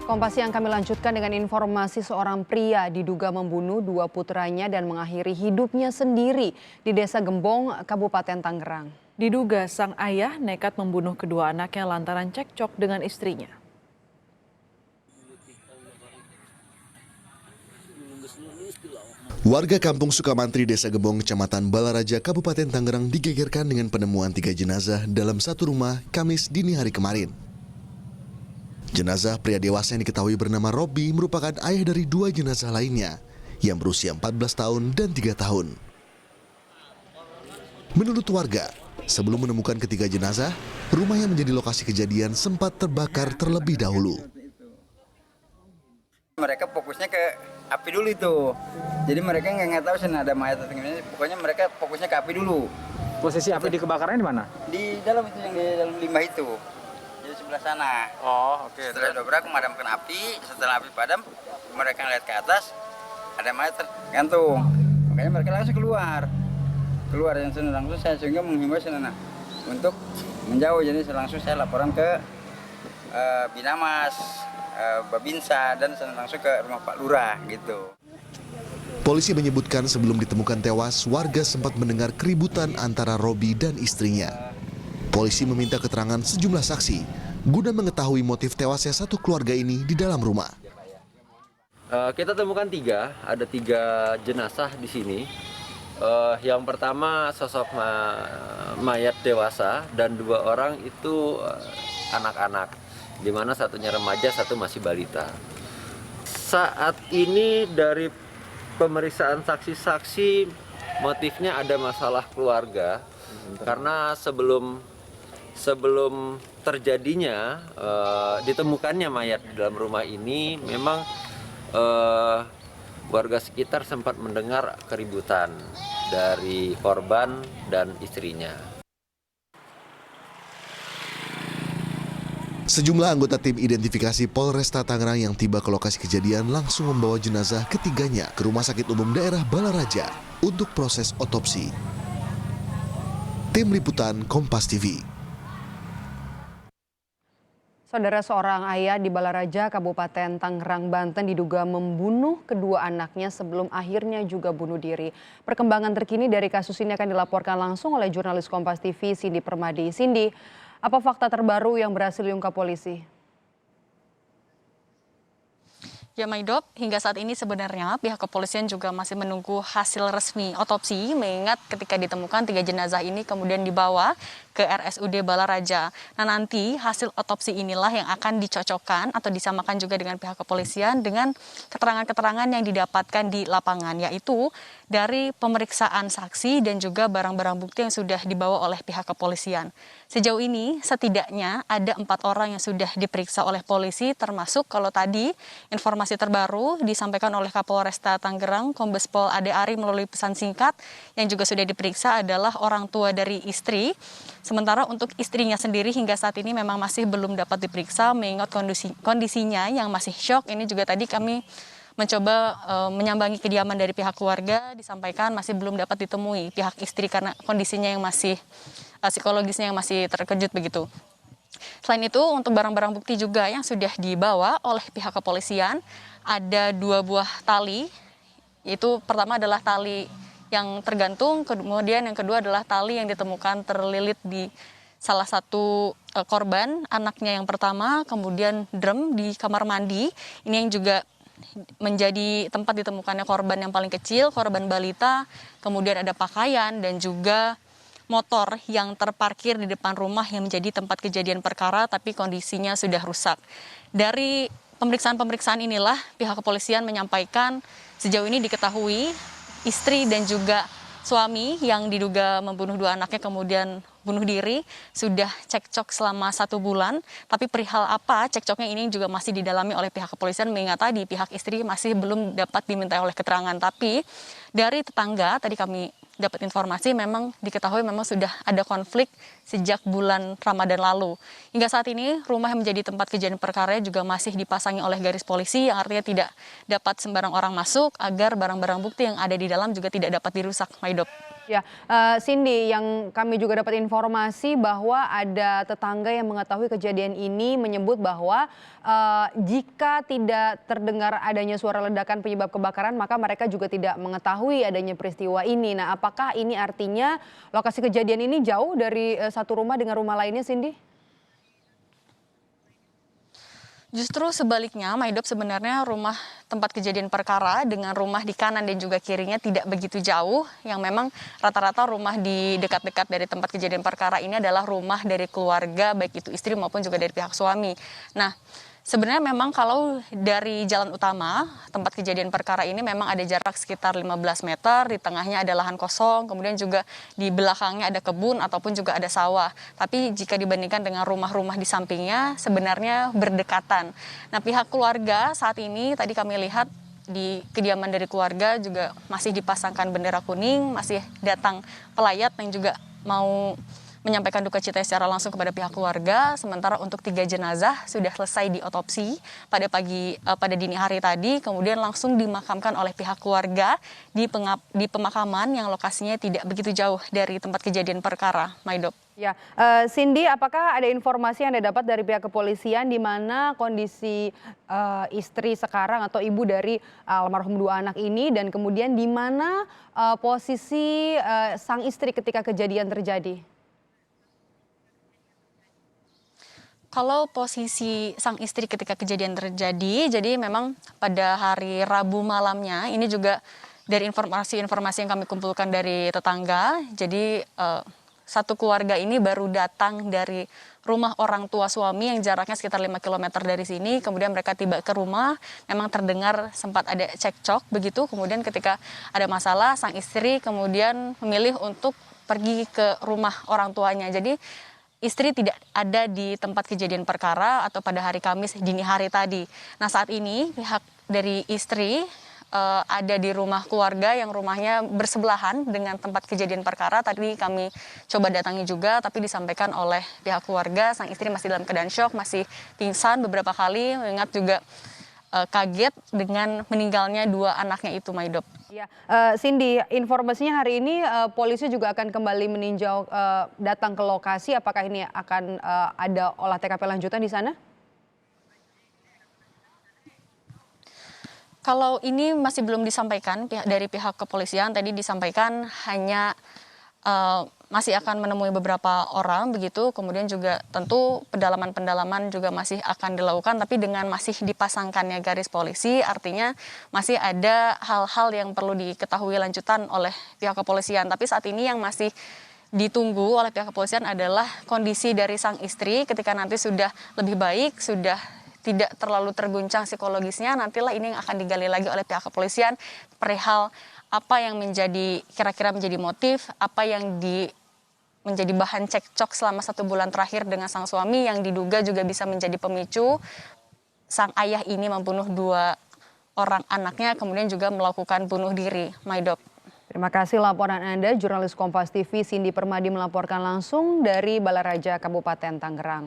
Kompas yang kami lanjutkan dengan informasi seorang pria diduga membunuh dua putranya dan mengakhiri hidupnya sendiri di Desa Gembong, Kabupaten Tangerang. Diduga sang ayah nekat membunuh kedua anaknya lantaran cekcok dengan istrinya. Warga kampung Sukamantri, Desa Gembong, Kecamatan Balaraja, Kabupaten Tangerang digegerkan dengan penemuan 3 jenazah dalam satu rumah Kamis dini hari kemarin. Jenazah pria dewasa yang diketahui bernama Robi merupakan ayah dari 2 jenazah lainnya yang berusia 14 tahun dan 3 tahun. Menurut warga, sebelum menemukan ketiga jenazah, rumah yang menjadi lokasi kejadian sempat terbakar terlebih dahulu. Mereka fokusnya ke api dulu itu, jadi mereka nggak tahu sih ada mayat atau gimana. Pokoknya mereka fokusnya ke api dulu. Posisi api di kebakarannya di mana? Di dalam itu, yang di dalam limbah itu, di sebelah sana. Oh, oke. Setelah dobrak memadamkan api, setelah api padam, mereka ngeliat ke atas ada mayat tergantung. Makanya mereka langsung keluar dan langsung saya sehingga menghimbau sana untuk menjauh. Jadi langsung saya laporan ke Binamas, Babinsa, dan langsung ke rumah Pak Lurah gitu. Polisi menyebutkan sebelum ditemukan tewas, warga sempat mendengar keributan antara Robi dan istrinya. Polisi meminta keterangan sejumlah saksi guna mengetahui motif tewasnya satu keluarga ini di dalam rumah. Kita temukan ada 3 jenazah di sini. Yang pertama sosok mayat dewasa dan 2 orang itu anak-anak, di mana satunya remaja, satu masih balita. Saat ini dari pemeriksaan saksi-saksi, motifnya ada masalah keluarga, karena sebelum terjadinya ditemukannya mayat di dalam rumah ini, memang warga sekitar sempat mendengar keributan dari korban dan istrinya. Sejumlah anggota tim identifikasi Polresta Tangerang yang tiba ke lokasi kejadian langsung membawa jenazah ketiganya ke Rumah Sakit Umum Daerah Balaraja untuk proses otopsi. Tim Liputan Kompas TV. Saudara, seorang ayah di Balaraja, Kabupaten Tangerang, Banten diduga membunuh kedua anaknya sebelum akhirnya juga bunuh diri. Perkembangan terkini dari kasus ini akan dilaporkan langsung oleh jurnalis Kompas TV Cindy Permadi. Cindy, apa fakta terbaru yang berhasil diungkap polisi? Ya, Maidop, hingga saat ini sebenarnya pihak kepolisian juga masih menunggu hasil resmi otopsi, mengingat ketika ditemukan 3 jenazah ini kemudian dibawa ke RSUD Balaraja. Nah, nanti hasil otopsi inilah yang akan dicocokkan atau disamakan juga dengan pihak kepolisian dengan keterangan-keterangan yang didapatkan di lapangan, yaitu dari pemeriksaan saksi dan juga barang-barang bukti yang sudah dibawa oleh pihak kepolisian. Sejauh ini setidaknya ada 4 orang yang sudah diperiksa oleh polisi, termasuk kalau tadi informasi terbaru disampaikan oleh Kapolresta Tangerang, Kombes Pol Ade Ari melalui pesan singkat, yang juga sudah diperiksa adalah orang tua dari istri. Sementara untuk istrinya sendiri hingga saat ini memang masih belum dapat diperiksa mengingat kondisinya yang masih syok. Ini juga tadi kami mencoba menyambangi kediaman dari pihak keluarga, disampaikan masih belum dapat ditemui pihak istri karena kondisinya yang masih psikologisnya yang masih terkejut begitu. Selain itu, untuk barang-barang bukti juga yang sudah dibawa oleh pihak kepolisian, ada 2 buah tali, yaitu pertama adalah tali yang tergantung, kemudian yang kedua adalah tali yang ditemukan terlilit di salah satu korban, anaknya yang pertama, kemudian drum di kamar mandi, ini yang juga menjadi tempat ditemukannya korban yang paling kecil, korban balita, kemudian ada pakaian dan juga motor yang terparkir di depan rumah yang menjadi tempat kejadian perkara tapi kondisinya sudah rusak. Dari pemeriksaan-pemeriksaan inilah pihak kepolisian menyampaikan sejauh ini diketahui istri dan juga suami yang diduga membunuh 2 anaknya kemudian bunuh diri sudah cekcok selama 1 bulan, tapi perihal apa cekcoknya ini juga masih didalami oleh pihak kepolisian, mengingat tadi pihak istri masih belum dapat dimintai oleh keterangan. Tapi dari tetangga tadi kami dapat informasi memang diketahui memang sudah ada konflik sejak bulan Ramadan lalu. Hingga saat ini rumah yang menjadi tempat kejadian perkara juga masih dipasangi oleh garis polisi yang artinya tidak dapat sembarang orang masuk agar barang-barang bukti yang ada di dalam juga tidak dapat dirusak, Maidop. Ya, Cindy, yang kami juga dapat informasi bahwa ada tetangga yang mengetahui kejadian ini menyebut bahwa jika tidak terdengar adanya suara ledakan penyebab kebakaran, maka mereka juga tidak mengetahui adanya peristiwa ini. Nah, apakah ini artinya lokasi kejadian ini jauh dari satu rumah dengan rumah lainnya, Cindy? Justru sebaliknya, Maidop, sebenarnya rumah tempat kejadian perkara dengan rumah di kanan dan juga kirinya tidak begitu jauh. Yang memang rata-rata rumah di dekat-dekat dari tempat kejadian perkara ini adalah rumah dari keluarga, baik itu istri maupun juga dari pihak suami. Nah, sebenarnya memang kalau dari jalan utama tempat kejadian perkara ini memang ada jarak sekitar 15 meter, di tengahnya ada lahan kosong, kemudian juga di belakangnya ada kebun ataupun juga ada sawah. Tapi jika dibandingkan dengan rumah-rumah di sampingnya sebenarnya berdekatan. Nah, pihak keluarga saat ini tadi kami lihat di kediaman dari keluarga juga masih dipasangkan bendera kuning, masih datang pelayat yang juga mau menyampaikan duka cita secara langsung kepada pihak keluarga. Sementara untuk 3 jenazah sudah selesai diotopsi pada dini hari tadi, kemudian langsung dimakamkan oleh pihak keluarga di pemakaman yang lokasinya tidak begitu jauh dari tempat kejadian perkara. Maidop. Ya, Cindy, apakah ada informasi yang Anda dapat dari pihak kepolisian di mana kondisi istri sekarang atau ibu dari almarhum 2 anak ini, dan kemudian di mana posisi sang istri ketika kejadian terjadi? Kalau posisi sang istri ketika kejadian terjadi, jadi memang pada hari Rabu malamnya, ini juga dari informasi-informasi yang kami kumpulkan dari tetangga, jadi satu keluarga ini baru datang dari rumah orang tua suami yang jaraknya sekitar 5 km dari sini, kemudian mereka tiba ke rumah, memang terdengar sempat ada cekcok begitu, kemudian ketika ada masalah, sang istri kemudian memilih untuk pergi ke rumah orang tuanya. Jadi istri tidak ada di tempat kejadian perkara atau pada hari Kamis dini hari tadi. Nah, saat ini pihak dari istri ada di rumah keluarga yang rumahnya bersebelahan dengan tempat kejadian perkara. Tadi kami coba datangi juga, tapi disampaikan oleh pihak keluarga sang istri masih dalam keadaan syok, masih pingsan beberapa kali, mengingat juga kaget dengan meninggalnya 2 anaknya itu, Maidop. Ya, Cindy, informasinya hari ini polisi juga akan kembali meninjau, datang ke lokasi. Apakah ini akan ada olah TKP lanjutan di sana? Kalau ini masih belum disampaikan dari pihak kepolisian, tadi disampaikan hanya masih akan menemui beberapa orang begitu, kemudian juga tentu pendalaman-pendalaman juga masih akan dilakukan, tapi dengan masih dipasangkannya garis polisi, artinya masih ada hal-hal yang perlu diketahui lanjutan oleh pihak kepolisian. Tapi saat ini yang masih ditunggu oleh pihak kepolisian adalah kondisi dari sang istri ketika nanti sudah lebih baik, sudah tidak terlalu terguncang psikologisnya, nantilah ini yang akan digali lagi oleh pihak kepolisian perihal apa yang kira-kira menjadi motif, apa yang menjadi bahan cekcok selama 1 bulan terakhir dengan sang suami yang diduga juga bisa menjadi pemicu sang ayah ini membunuh 2 orang anaknya, kemudian juga melakukan bunuh diri. Maidop. Terima kasih laporan Anda, jurnalis Kompas TV Cindy Permadi melaporkan langsung dari Balaraja, Kabupaten Tangerang.